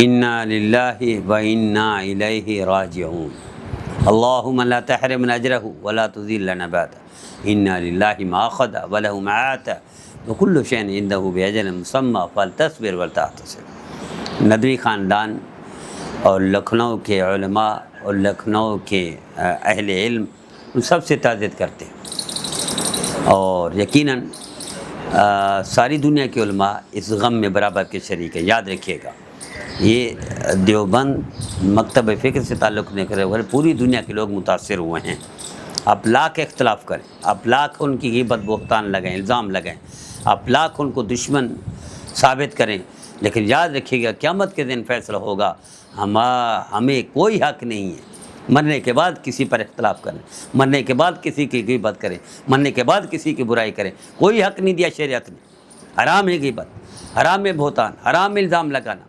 انا للہ و انا الیہ راجعون اللہم لا تحرمنا اجرہ ولا تذلنا بعدہ انا للہ ما اخذ وله ما آتى وكل شيء عنده بأجل مسمى فلتصبر ولتحتسب۔ ندوی خاندان اور لکھنؤ کے علماء اور لکھنؤ کے اہل علم ان سب سے تعزیت کرتے ہیں، اور یقیناً ساری دنیا کے علماء اس غم میں برابر کے شریک ہیں۔ یاد رکھیے گا، یہ دیوبند مکتب فکر سے تعلق نہیں کرے بلکہ پوری دنیا کے لوگ متاثر ہوئے ہیں۔ آپ لاکھ اختلاف کریں، آپ لاکھ ان کی غیبت بہتان لگائیں، الزام لگائیں، آپ لاکھ ان کو دشمن ثابت کریں، لیکن یاد رکھیے گا قیامت کے دن فیصلہ ہوگا ہمیں کوئی حق نہیں ہے مرنے کے بعد کسی پر اختلاف کریں، مرنے کے بعد کسی کی غیبت کریں، مرنے کے بعد کسی کی برائی کریں۔ کوئی حق نہیں دیا شریعت نے۔ حرام ہے غیبت، حرام ہے بہتان، حرام ہے الزام لگانا۔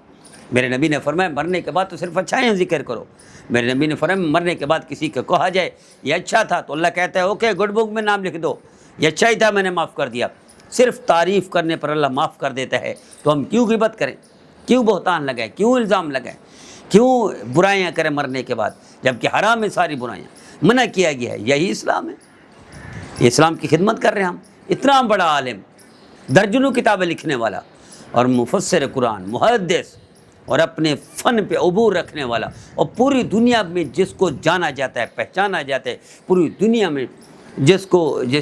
میرے نبی نے فرمایا مرنے کے بعد تو صرف اچھائیاں ذکر کرو۔ میرے نبی نے فرمایا مرنے کے بعد کسی کو کہا جائے یہ اچھا تھا تو اللہ کہتا ہے اوکے گڈ بک میں نام لکھ دو، یہ اچھا ہی تھا میں نے معاف کر دیا۔ صرف تعریف کرنے پر اللہ معاف کر دیتا ہے، تو ہم کیوں غیبت کریں، کیوں بہتان لگائیں، کیوں الزام لگائیں، کیوں برائیاں کریں مرنے کے بعد، جبکہ حرام ہے ساری برائیاں، منع کیا گیا ہے۔ یہی اسلام ہے، یہ اسلام کی خدمت کر رہے ہیں ہم۔ اتنا بڑا عالم، درجنوں کتابیں لکھنے والا اور مفسر قرآن، محدث، اور اپنے فن پہ عبور رکھنے والا، اور پوری دنیا میں جس کو جانا جاتا ہے، پہچانا جاتا ہے، پوری دنیا میں جس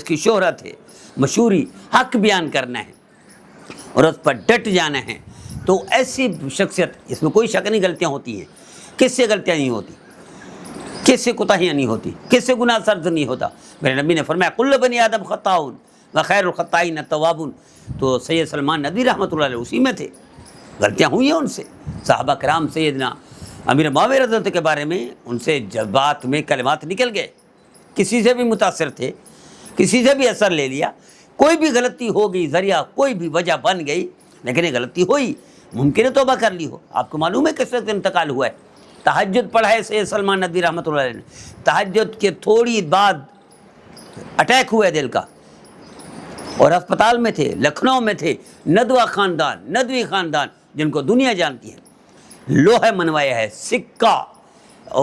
کی شہرت ہے، مشہوری، حق بیان کرنا ہے اور اس پر ڈٹ جانا ہے، تو ایسی شخصیت، اس میں کوئی شک نہیں غلطیاں ہوتی ہیں، کس سے غلطیاں نہیں ہوتی، کس سے کوتاہیاں نہیں ہوتی، کس سے گناہ سرد نہیں ہوتا۔ میرے نبی نے فرمایا کل بنی آدم خطاؤن وخیر الخطائین التوابون، تو سید سلمان ندوی رحمۃ اللہ علیہ اسی میں تھے، غلطیاں ہوئی ہیں ان سے۔ صحابہ کرام سیدنا امیر معاویہ رضی اللہ کے بارے میں ان سے جذبات میں کلمات نکل گئے، کسی سے بھی متاثر تھے، کسی سے بھی اثر لے لیا، کوئی بھی غلطی ہو گئی، ذریعہ کوئی بھی وجہ بن گئی، لیکن یہ غلطی ہوئی، ممکن ہے توبہ کر لی ہو۔ آپ کو معلوم ہے کس وقت انتقال ہوا ہے؟ تہجد پڑھا ہے سید سلمان ندوی رحمۃ اللہ علیہ نے، تہجد کے تھوڑی بعد اٹیک ہوا ہے دل کا، اور اسپتال میں تھے، لکھنؤ میں تھے۔ ندوی خاندان جن کو دنیا جانتی ہے، لوہے منوایا ہے، سکہ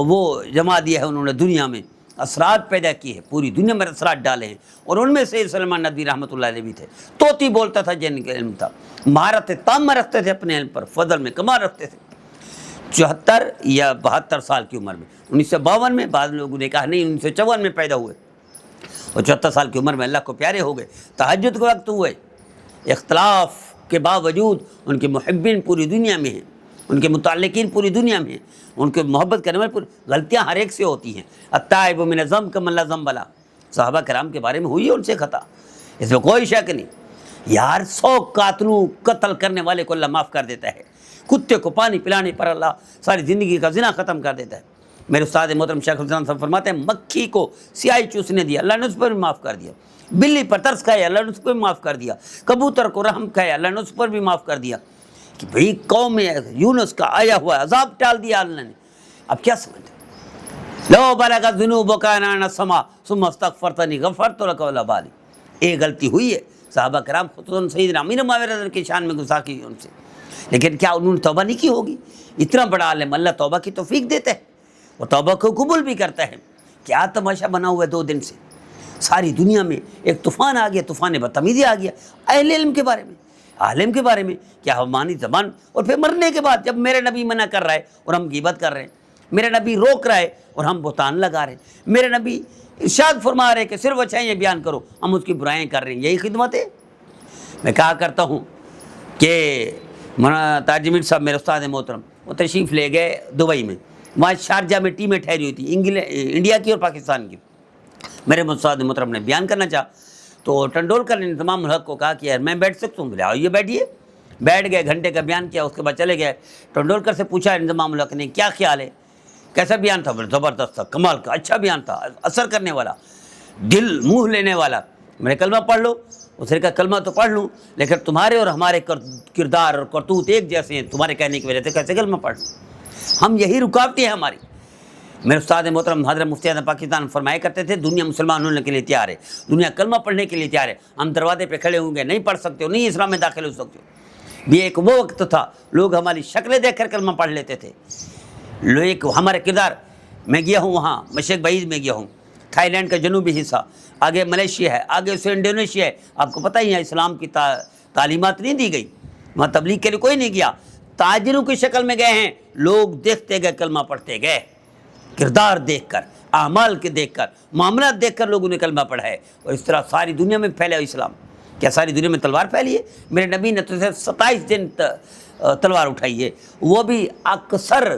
وہ جما دیا ہے انہوں نے، دنیا میں اثرات پیدا کیے ہیں، پوری دنیا میں اثرات ڈالے ہیں، اور ان میں سید سلمان ندوی رحمۃ اللہ علیہ بھی تھے۔ طوطی بولتا تھا جن کا علم تھا، مہارت تامہ رکھتے تھے اپنے علم پر، فضل میں کمال رکھتے تھے۔ 74 یا 72 سال کی عمر میں، 1952 میں، بعض لوگوں نے کہا نہیں 1954 میں پیدا ہوئے، اور 74 سال کی عمر میں اللہ کو پیارے ہو گئے، تہجد کے وقت ہوئے۔ اختلاف کے باوجود ان کے محبین پوری دنیا میں ہیں، ان کے متعلقین پوری دنیا میں ہیں، ان کے محبت کرنے والے غلطیاں ہر ایک سے ہوتی ہیں۔ التائب من الذنب کمن لا ذنب له، صحابہ کرام کے بارے میں ہوئی ہے ان سے خطا، اس میں کوئی شک نہیں۔ یار 100 قاتلوں قتل کرنے والے کو اللہ معاف کر دیتا ہے، کتے کو پانی پلانے پر اللہ ساری زندگی کا زنا ختم کر دیتا ہے۔ میرے استاد محترم شیخ الاسلام صاحب فرماتے ہیں مکھی کو سیاہی چوسنے دیا، اللہ نے اس پر بھی معاف کر دیا۔ بلی پر ترس کھایا، اللہ نے اس پر بھی معاف کر دیا۔ کبوتر کو رحم کھایا، اللہ نے اس پر بھی معاف کر دیا، کہ بھئی قوم یونس کا آیا ہوا عذاب ٹال دیا اللہ نے۔ اب کیا سمجھتے لو بلغت ذنوبک عنان السماء ثم استغفرتنی غفرت لک ولا ابالی۔ ایک غلطی ہوئی ہے، صحابہ کرام خود سیدنا امیر معاویہ رضی اللہ کی شان میں گستاخی کی ان سے، لیکن کیا انہوں نے توبہ نہیں کی ہوگی؟ اتنا بڑا عالم، اللہ توبہ کی توفیق دیتا ہے، وہ توبہ کو قبول بھی کرتا ہے۔ کیا تماشا بنا ہوا ہے 2 دن سے، ساری دنیا میں ایک طوفان آ گیا، طوفان بدتمیزی آ گیا اہل علم کے بارے میں، عالم کے بارے میں، کیا ہماری زبان، اور پھر مرنے کے بعد جب میرے نبی منع کر رہا ہے اور ہم غیبت کر رہے ہیں، میرے نبی روک رہا ہے اور ہم بہتان لگا رہے ہیں، میرے نبی ارشاد فرما رہے کہ صرف اچھائیاں بیان کرو، ہم اس کی برائیاں کر رہے ہیں، یہی خدمت ہے۔ میں کہا کرتا ہوں کہ تاج میر صاحب میرے استاد محترم، وہ تشریف لے گئے دبئی میں، وہاں شارجہ میں ٹیمیں ٹھہری ہوئی تھی، انڈیا کی اور پاکستان کی۔ میرے استاد محترم نے بیان کرنا چاہا تو ٹنڈولکر نے تمام الحق کو کہا کہ یار میں بیٹھ سکتا ہوں، بولے آئیے بیٹھیے۔ بیٹھ گئے، گھنٹے کا بیان کیا، اس کے بعد چلے گئے۔ ٹنڈولکر سے پوچھا انضمام الحق نے کیا خیال ہے، کیسا بیان تھا؟ بولے زبردست تھا، کمال کا، اچھا بیان تھا، اثر کرنے والا، دل منہ لینے والا۔ میں نے کلمہ پڑھ لو، اس نے کہا کلمہ تو پڑھ لوں لیکن تمہارے اور ہمارے کردار اور کرتوت ایک جیسے ہیں، تمہارے کہنے کی وجہ سے کیسے کلمہ پڑھ لوں؟ ہم یہی رکاوٹیں ہیں ہماری۔ میرے استاد محترم حضرت مفتی اعظم پاکستان فرمایا کرتے تھے دنیا مسلمان ہونے کے لیے تیار ہے، دنیا کلمہ پڑھنے کے لیے تیار ہے، ہم دروازے پہ کھڑے ہوں گے نہیں پڑھ سکتے ہو، نہیں اسلام میں داخل ہو سکتے ہو۔ بھی ایک وہ وقت تھا لوگ ہماری شکلیں دیکھ کر کلمہ پڑھ لیتے تھے. ایک ہمارا کردار. میں گیا ہوں وہاں مشرق بعید میں گیا ہوں، تھائی لینڈ کا جنوبی حصہ، آگے ملیشیا ہے، آگے سے انڈونیشیا ہے. آپ کو پتہ ہی ہے اسلام کی تعلیمات نہیں دی گئی، وہاں تبلیغ کے لیے کوئی نہیں گیا. تاجروں کی شکل میں گئے ہیں، لوگ دیکھتے گئے، کلمہ پڑھتے گئے، کردار دیکھ کر، اعمال کے دیکھ کر، معاملات دیکھ کر لوگوں نے کلمہ پڑھا ہے. اور اس طرح ساری دنیا میں پھیلا اسلام. کیا ساری دنیا میں تلوار پھیلی ہے؟ میرے نبی نے تو صرف 27 دن تلوار اٹھائی ہے، وہ بھی اکثر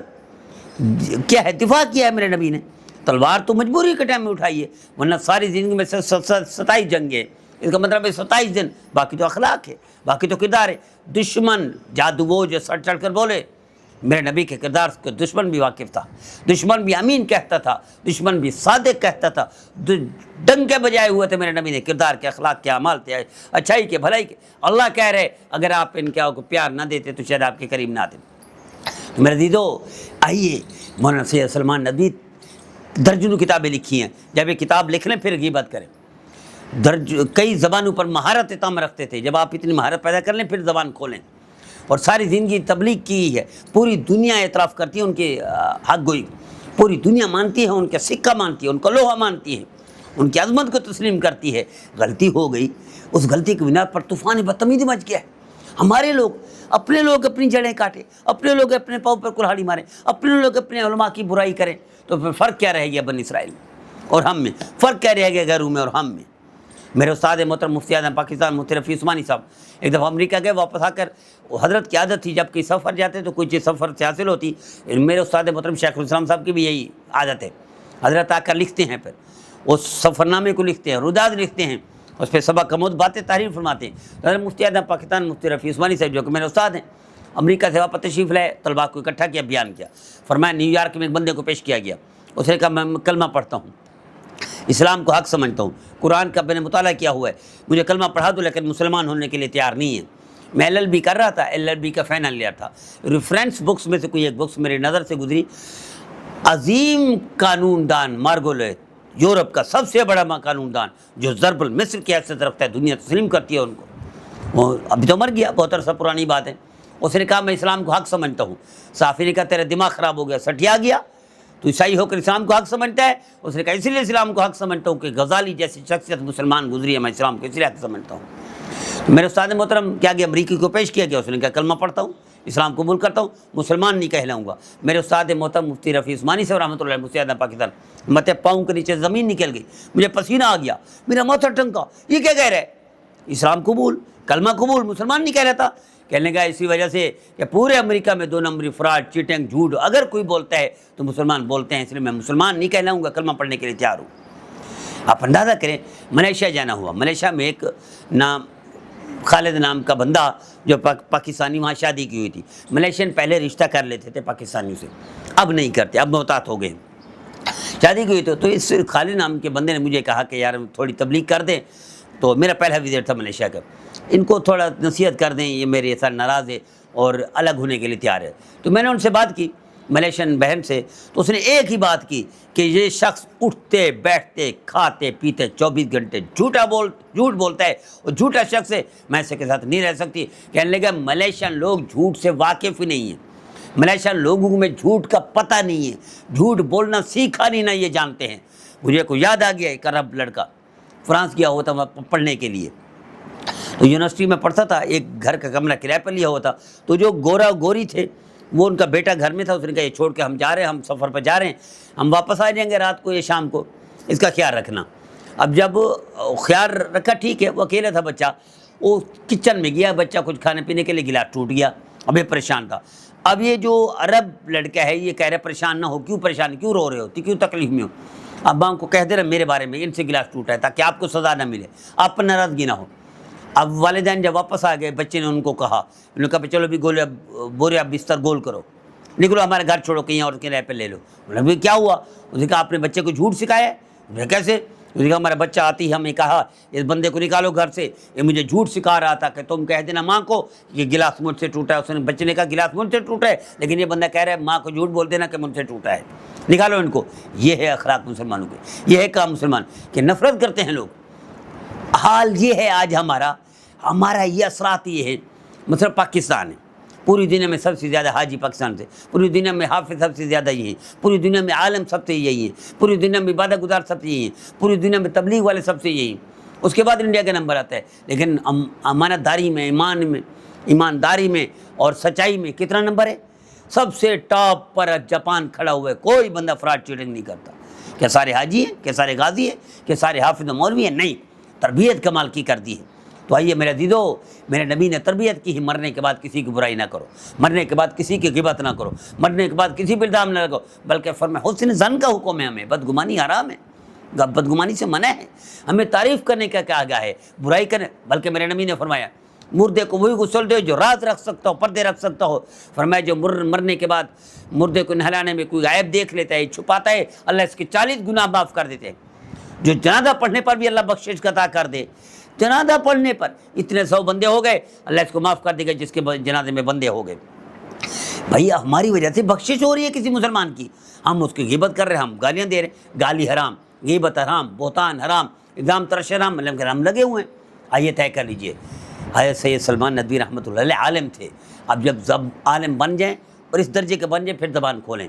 کیا ہے دفاع کیا ہے میرے نبی نے. تلوار تو مجبوری کے ٹائم میں اٹھائی ہے، ورنہ ساری زندگی میں 27 جنگیں. اس کا مطلب ہے 27 دن. باقی تو اخلاق ہے، باقی تو کردار ہے. دشمن جادو وہ جو سر چڑھ کر بولے، میرے نبی کے کردار کو دشمن بھی واقف تھا. دشمن بھی امین کہتا تھا، دشمن بھی صادق کہتا تھا. ڈنگ کے بجائے ہوئے تھے میرے نبی نے، کردار کے، اخلاق کے، اعمال تھے، اچھائی کے، بھلائی کے. اللہ کہہ رہے اگر آپ ان کے کو پیار نہ دیتے تو شاید آپ کے قریب نہ آتے. تو میرے دیدو آئیے، مولانا سید سلمان ندوی درجنوں کتابیں لکھی ہیں. جب یہ کتاب لکھ لیں پھر غیبت کریں. کئی زبانوں پر مہارت تام رکھتے تھے. جب آپ اتنی مہارت پیدا کر لیں پھر زبان کھولیں. اور ساری زندگی تبلیغ کی ہے. پوری دنیا اعتراف کرتی ہے ان کے حق گوئی، پوری دنیا مانتی ہے ان کا سکہ، مانتی ہے ان کا لوہا، مانتی ہے ان کی عظمت کو تسلیم کرتی ہے. غلطی ہو گئی، اس غلطی کی بنا پر طوفان بدتمیزی مچ گیا ہے. ہمارے لوگ اپنی جڑیں کاٹے، اپنے لوگ اپنے پاؤں پر کلہاڑی ماریں، اپنے لوگ اپنے علماء کی برائی کریں، تو پھر فرق کیا رہ گیا بنی اسرائیل میں اور ہم میں؟ فرق کیا رہ گیا غیروں میں اور ہم میں؟ میرے استاد محترم مفتی اعظم پاکستان مفتی رفیع عثمانی صاحب ایک دفعہ امریکہ گئے، واپس آ کر حضرت کی عادت تھی جب کہیں سفر جاتے تو کوئی چیز سفر سے حاصل ہوتی. میرے استاد محترم شیخ الاسلام صاحب کی بھی یہی عادت ہے. حضرت آ کر لکھتے ہیں، پھر اس سفر نامے کو لکھتے ہیں، روداد لکھتے ہیں، اس پہ سبق کمود باتیں تحریر فرماتے ہیں. حضرت مفتی اعظم پاکستان مفتی رفیع عثمانی صاحب جو کہ میرے استاد ہیں، امریکہ سے واپس تشریف لائے، طلباء کو اکٹھا کیا، بیان کیا. فرمایا نیو یارک میں ایک بندے کو پیش کیا گیا، اس نے کہا میں کلمہ پڑھتا ہوں، اسلام کو حق سمجھتا ہوں، قرآن کا میں نے مطالعہ کیا ہوا ہے، مجھے کلمہ پڑھا دو، لیکن مسلمان ہونے کے لیے تیار نہیں ہے. میں LLB کر رہا تھا، LLB کا فائنل لیا تھا. ریفرنس بکس میں سے کوئی ایک بکس میری نظر سے گزری، عظیم قانون دان مارگولے، یورپ کا سب سے بڑا قانون دان جو ضرب المثل کی حیثیت رکھتا ہے، دنیا تسلیم کرتی ہے ان کو. وہ ابھی تو مر گیا، بہت عرصہ پرانی بات ہے. اس نے کہا میں اسلام کو حق سمجھتا ہوں. صحافی نے کہا تیرا دماغ خراب ہو گیا، سٹیا گیا، تو عیسائی ہو کر اسلام کو حق سمجھتا ہے؟ اس نے کہا اسی لیے اسلام کو حق سمجھتا ہوں کہ غزالی جیسی شخصیت مسلمان گزری ہے، میں اسلام کو اس لیے حق سمجھتا ہوں. تو میرے استاد محترم کیا گیا، امریکی کو پیش کیا گیا، اس نے کہا کلمہ پڑھتا ہوں، اسلام قبول کرتا ہوں، مسلمان نہیں کہلاؤں گا. میرے استاد محترم مفتی رفیع عثمانی سے رحمۃ اللہ علیہ، مفتی اعظم پاکستان، متے پاؤں کے نیچے زمین نکل گئی، مجھے پسینہ آ گیا، میرا ماتھا ٹنکا. یہ کیا کہہ رہے؟ اسلام قبول، کلمہ قبول، مسلمان نہیں کہہ رہتا. کہنے کا اسی وجہ سے کہ پورے امریکہ میں 2 نمبری، فراڈ، چیٹنگ، جھوٹ اگر کوئی بولتا ہے تو مسلمان بولتے ہیں، اس لیے میں مسلمان نہیں کہلاؤں گا، کلمہ پڑھنے کے لیے تیار ہوں. آپ اندازہ کریں، ملیشیا جانا ہوا، ملیشیا میں ایک نام خالد نام کا بندہ جو پاکستانی، وہاں شادی کی ہوئی تھی. ملیشین پہلے رشتہ کر لیتے تھے پاکستانیوں سے، اب نہیں کرتے، اب محتاط ہو گئے. شادی کی ہوئی تو اس خالد نام کے بندے نے مجھے کہا کہ یار تھوڑی تبلیغ کر دیں. تو میرا پہلا وزٹ تھا ملیشیا کا، ان کو تھوڑا نصیحت کر دیں، یہ میرے ساتھ ناراض ہے اور الگ ہونے کے لیے تیار ہے. تو میں نے ان سے بات کی، ملیشین بہن سے، تو اس نے ایک ہی بات کی کہ یہ شخص اٹھتے بیٹھتے کھاتے پیتے 24 گھنٹے جھوٹ بولتا ہے اور جھوٹا شخص ہے، میں اس کے ساتھ نہیں رہ سکتی. کہنے لگا ملیشین لوگ جھوٹ سے واقف ہی نہیں ہیں، ملیشین لوگوں میں جھوٹ کا پتہ نہیں ہے، جھوٹ بولنا سیکھا نہیں، نہ یہ جانتے ہیں. مجھے کو یاد آ گیا ایک عرب لڑکا فرانس گیا ہوا تھا پڑھنے کے لیے، تو یونیورسٹی میں پڑھتا تھا، ایک گھر کا کمرہ کرایہ پر لیا ہوا تھا. تو جو گوری تھے وہ ان کا بیٹا گھر میں تھا. اس نے کہا یہ چھوڑ کے ہم جا رہے ہیں، ہم سفر پہ جا رہے ہیں، ہم واپس آ جائیں گے رات کو یا شام کو، اس کا خیال رکھنا. اب جب خیال رکھا ٹھیک ہے، وہ اکیلا تھا بچہ، وہ کچن میں گیا، بچہ کچھ کھانے پینے کے لیے گلاس ٹوٹ گیا، اب یہ پریشان تھا. اب یہ جو عرب لڑکا ہے یہ کہہ رہے پریشان نہ ہو، کیوں پریشان، کیوں رو رہے ہو، کیوں تکلیف میں ہو؟ اب ماں کو کہہ دے رہے میرے بارے میں ان سے گلاس ٹوٹا ہے تاکہ آپ کو سزا نہ ملے، آپ پر ناراضگی نہ ہو. اب والدین جب واپس آ گئے، بچے نے ان کو کہا، انہوں نے کہا چلو بھی بورے اب بستر گول کرو، نکلو ہمارے گھر چھوڑو، کہیں اور کے رہ پہ لے لو. انہوں نے کیا ہوا؟ اس نے کہا آپ نے بچے کو جھوٹ سکھایا ہے. انہوں نے کیسے؟ اس نے کہا ہمارا بچہ آتی ہے، ہمیں کہا اس بندے کو نکالو گھر سے، یہ مجھے جھوٹ سکھا رہا تھا کہ تم کہہ دینا ماں کو یہ گلاس مجھ سے ٹوٹا ہے. اس نے بچے نے کہا گلاس مجھ سے ٹوٹا ہے، لیکن یہ بندہ کہہ رہا ہے ماں کو جھوٹ بول دینا کہ مجھ سے ٹوٹا ہے، نکالو ان کو. یہ ہے اخلاق مسلمانوں کے، یہ ہے کام مسلمان کہ نفرت کرتے ہیں لوگ. حال یہ ہے آج ہمارا یہ اثرات یہ ہے. مثلا پاکستان ہے، پوری دنیا میں سب سے زیادہ حاجی پاکستان سے، پوری دنیا میں حافظ سب سے زیادہ یہی ہیں، پوری دنیا میں عالم سب سے یہی ہیں، پوری دنیا میں عبادت گزار سب سے یہی ہیں، پوری دنیا میں تبلیغ والے سب سے یہی ہیں، اس کے بعد انڈیا کا نمبر آتا ہے۔ لیکن امانت داری میں، ایمانداری میں اور سچائی میں کتنا نمبر ہے؟ سب سے ٹاپ پر جاپان کھڑا ہوا ہے، کوئی بندہ فراڈ چیٹنگ نہیں کرتا۔ کیا سارے حاجی ہیں؟ کیا سارے غازی ہیں؟ کیا سارے حافظ و مولوی ہیں؟ نہیں، تربیت کمال کی کر دی ہے۔ تو آئیے میرے عزیزو، میرے نبی نے تربیت کی ہے، مرنے کے بعد کسی کی برائی نہ کرو، مرنے کے بعد کسی کی غیبت نہ کرو، مرنے کے بعد کسی پہ الزام نہ لگاؤ، بلکہ فرمایا حسن ظن کا حکم ہے ہمیں، بدگمانی حرام ہے، بدگمانی سے منع ہے، ہمیں تعریف کرنے کا کہا گیا ہے، برائی کرنے۔ بلکہ میرے نبی نے فرمایا مردے کو وہی غسل دو جو راز رکھ سکتا ہو، پردے رکھ سکتا ہو۔ فرمایا جو مرنے کے بعد مردے کو نہلانے میں کوئی عیب دیکھ لیتا ہے، چھپاتا ہے، اللہ اس کے 40 گناہ معاف کر دیتے ہیں۔ جو جنازہ پڑھنے پر بھی اللہ بخشش عطا کر دے، جنازہ پڑھنے پر اتنے 100 بندے ہو گئے، اللہ اس کو معاف کر دے گا جس کے جنازے میں بندے ہو گئے۔ بھائی ہماری وجہ سے بخشش ہو رہی ہے کسی مسلمان کی، ہم اس کی غیبت کر رہے ہیں، ہم گالیاں دے رہے ہیں، گالی حرام، غیبت حرام، بہتان حرام، الزام ترش حرام، مطلب ہم لگے ہوئے ہیں۔ آئیے طے کر لیجئے، حضرت سید سلمان ندوی رحمۃ اللہ علیہ عالم تھے، اب جب عالم بن جائیں اور اس درجے کے بن جائیں پھر زبان کھولیں۔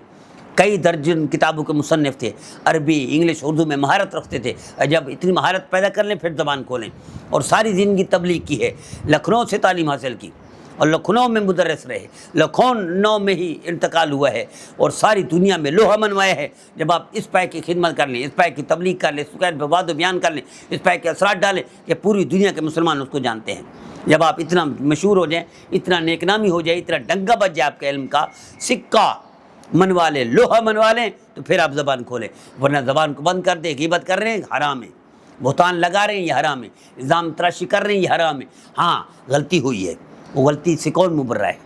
کئی درجن کتابوں کے مصنف تھے، عربی، انگلش، اردو میں مہارت رکھتے تھے، جب اتنی مہارت پیدا کر لیں پھر زبان کھولیں۔ اور ساری زندگی تبلیغ کی ہے، لکھنؤ سے تعلیم حاصل کی اور لکھنؤ میں مدرس رہے، لکھنؤ میں ہی انتقال ہوا ہے اور ساری دنیا میں لوہا منوایا ہے۔ جب آپ اس پائے کی خدمت کر لیں، اس پائے کی تبلیغ کر لیں، اس پائے پہ وعد و بیان کر لیں، اس پائے کے اثرات ڈالیں کہ پوری دنیا کے مسلمان اس کو جانتے ہیں۔ جب آپ اتنا مشہور ہو جائیں، اتنا نیک نامی ہو جائے، اتنا ڈنگا بچ جائے آپ کے علم کا، سکہ منوا لیں، لوہا منوا لیں، تو پھر آپ زبان کھولیں، ورنہ زبان کو بند کر دیں، غیبت کر رہے ہیں حرام ہے، بہتان لگا رہے ہیں یہ حرام ہے، الزام تراشی کر رہے ہیں یہ حرام ہے۔ ہاں غلطی ہوئی ہے، وہ غلطی سے کون مبرہ ہے؟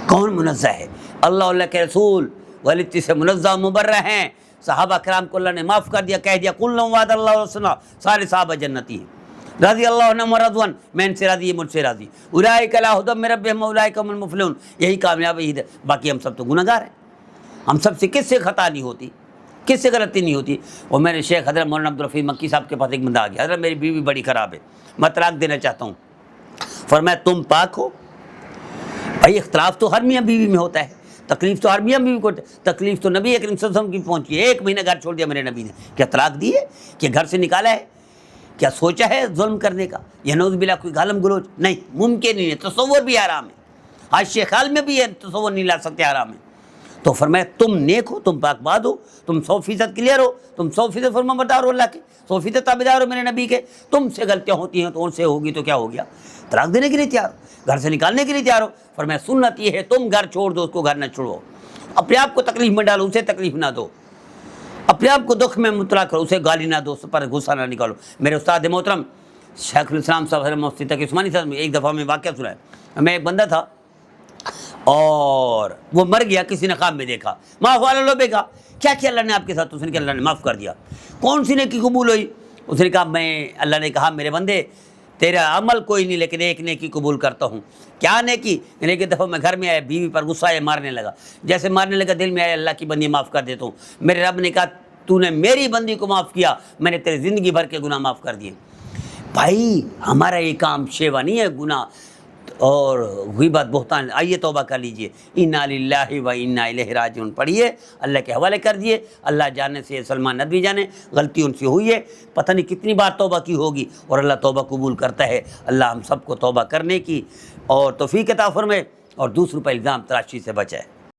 کون منزہ ہے؟ اللہ کے رسول غلطی سے منزہ مبرہ ہیں، صحابہ کرام کو اللہ نے معاف کر دیا، کہہ دیا کل وعد اللہ وسنا، سارے صحابہ جنتی ہیں، رضی اللہ عنہم ورضوان، میں ان سے راضی، یہ مجھ سے راضی، اولئک علی ھدی من ربہم واولئک هم المفلحون، یہی کامیاب ہے۔ باقی ہم سب تو گناہ گار ہیں، ہم سب سے کس سے خطا نہیں ہوتی، کس سے غلطی نہیں ہوتی؟ اور میرے شیخ حضرت مولانا عبدالرفیع مکی صاحب کے پاس ایک بندہ آ گیا، حضرت میری بیوی بڑی خراب ہے، میں طلاق دینا چاہتا ہوں۔ فرمایا تم پاک ہو؟ بھائی اختلاف تو ہر میاں بیوی میں ہوتا ہے، تکلیف تو ہر میاں بیوی کو، تکلیف تو نبی اکرم صلی اللہ علیہ وسلم کی پہنچی ہے، 1 مہینہ گھر چھوڑ دیا میرے نبی نے، کیا طلاق دی ہے؟ کیا گھر سے نکالا ہے؟ کیا سوچا ہے ظلم کرنے کا یا نعوذ باللہ کوئی گالم گلوچ؟ نہیں، ممکن نہیں ہے، تصور بھی حرام ہے، حاشیہ خیال میں بھی ہے، تصور نہیں لا سکتے، حرام ہے۔ تو فرمایا تم نیک ہو، تم پاک باد ہو، تم 100% کلیئر ہو، تم 100% فرمانبردار ہو اللہ کے، 100% تابعدار ہو میرے نبی کے، تم سے غلطیاں ہوتی ہیں تو ان سے ہوگی تو کیا ہو گیا؟ طلاق دینے کے لیے تیار ہو، گھر سے نکالنے کے لیے تیار ہو۔ فرمایا سنت یہ ہے تم گھر چھوڑ دو، اس کو گھر نہ چھوڑو، اپنے آپ کو تکلیف میں ڈالو، اسے تکلیف نہ دو، اپنے آپ کو دکھ میں مبتلا کرو، اسے گالی نہ دو، اس پر غصہ نہ نکالو۔ میرے استاد محترم شیخ الاسلام صاحب حضرت مفتی تقی عثمانی صاحب، ایک دفعہ میں واقعہ سنا ہے، میں ایک بندہ تھا اور وہ مر گیا، کسی نے خواب میں دیکھا، معاف والا بے کا کیا کیا اللہ نے آپ کے ساتھ؟ اس نے کہا اللہ نے معاف کر دیا۔ کون سی نیکی قبول ہوئی؟ اس نے کہا اللہ نے کہا میرے بندے تیرا عمل کوئی نہیں لیکن ایک نیکی قبول کرتا ہوں۔ کیا نیکی؟ یعنی کہ دفعہ میں گھر میں آیا، بیوی پر غصہ آیا، مارنے لگا، جیسے مارنے لگا دل میں آیا اللہ کی بندی معاف کر دیتا ہوں، میرے رب نے کہا تو نے میری بندی کو معاف کیا، میں نے تیری زندگی بھر کے گناہ معاف کر دیے۔ بھائی ہمارا یہ کام شیوا نہیں ہے، گناہ اور غیبت بہتان۔ آئیے توبہ کر لیجئے، انا للہ و انا الیہ راجعون پڑھیے، اللہ کے حوالے کر دیے، اللہ جانے سے سلمان ندوی جانے، غلطی ان سے ہوئی ہے، پتہ نہیں کتنی بار توبہ کی ہوگی اور اللہ توبہ قبول کرتا ہے۔ اللہ ہم سب کو توبہ کرنے کی اور توفیق عطا فرمائے اور دوسروں پر الزام تراشی سے بچائے۔